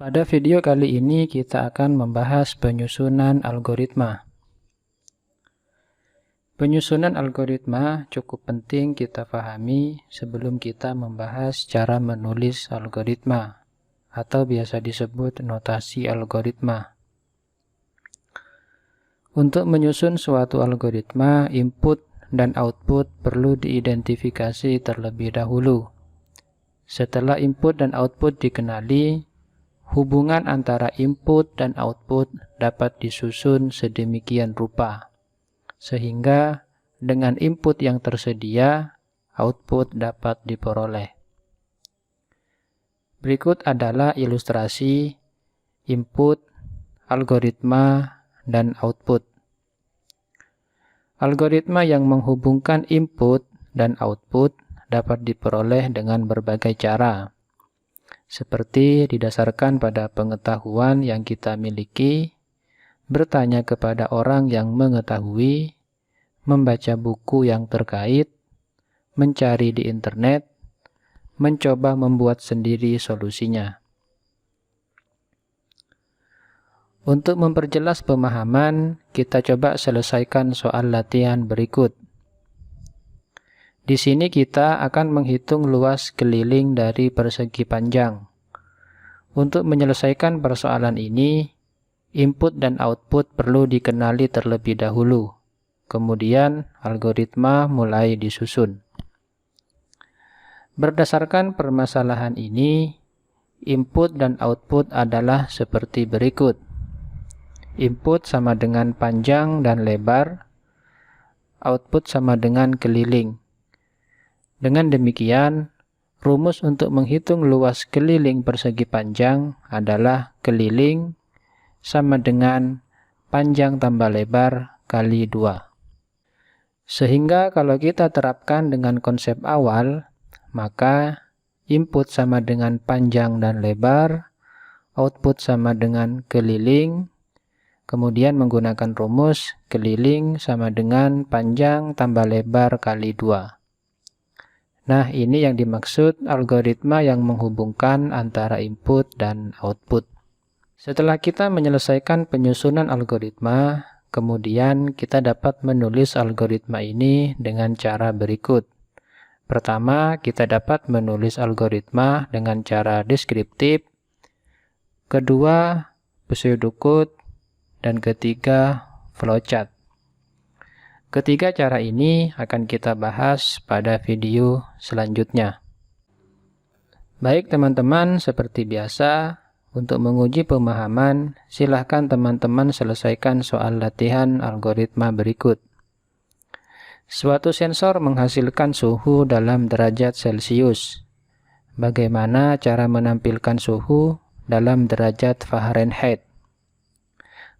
Pada video kali ini kita akan membahas penyusunan algoritma. Penyusunan algoritma cukup penting kita pahami sebelum kita membahas cara menulis algoritma atau biasa disebut notasi algoritma. Untuk menyusun suatu algoritma, input dan output perlu diidentifikasi terlebih dahulu. Setelah input dan output dikenali, hubungan antara input dan output dapat disusun sedemikian rupa, sehingga dengan input yang tersedia, output dapat diperoleh. Berikut adalah ilustrasi input, algoritma, dan output. Algoritma yang menghubungkan input dan output dapat diperoleh dengan berbagai cara, seperti didasarkan pada pengetahuan yang kita miliki, bertanya kepada orang yang mengetahui, membaca buku yang terkait, mencari di internet, mencoba membuat sendiri solusinya. Untuk memperjelas pemahaman, kita coba selesaikan soal latihan berikut. Di sini kita akan menghitung luas keliling dari persegi panjang. Untuk menyelesaikan persoalan ini, input dan output perlu dikenali terlebih dahulu. Kemudian, algoritma mulai disusun. Berdasarkan permasalahan ini, input dan output adalah seperti berikut. Input sama dengan panjang dan lebar, output sama dengan keliling. Dengan demikian, rumus untuk menghitung luas keliling persegi panjang adalah keliling sama dengan panjang tambah lebar kali 2. Sehingga kalau kita terapkan dengan konsep awal, maka input sama dengan panjang dan lebar, output sama dengan keliling, kemudian menggunakan rumus keliling sama dengan panjang tambah lebar kali 2. Nah, ini yang dimaksud algoritma yang menghubungkan antara input dan output. Setelah kita menyelesaikan penyusunan algoritma, kemudian kita dapat menulis algoritma ini dengan cara berikut. Pertama, kita dapat menulis algoritma dengan cara deskriptif. Kedua, pseudocode. Dan ketiga, flowchart. Ketiga cara ini akan kita bahas pada video selanjutnya. Baik teman-teman, seperti biasa, untuk menguji pemahaman, silahkan teman-teman selesaikan soal latihan algoritma berikut. Suatu sensor menghasilkan suhu dalam derajat Celcius. Bagaimana cara menampilkan suhu dalam derajat Fahrenheit?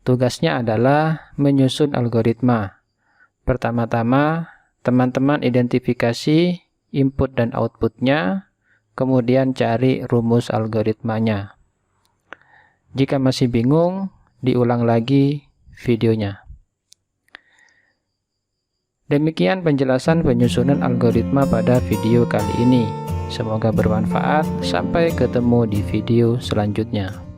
Tugasnya adalah menyusun algoritma. Pertama-tama, teman-teman identifikasi input dan outputnya, kemudian cari rumus algoritmanya. Jika masih bingung, diulang lagi videonya. Demikian penjelasan penyusunan algoritma pada video kali ini. Semoga bermanfaat. Sampai ketemu di video selanjutnya.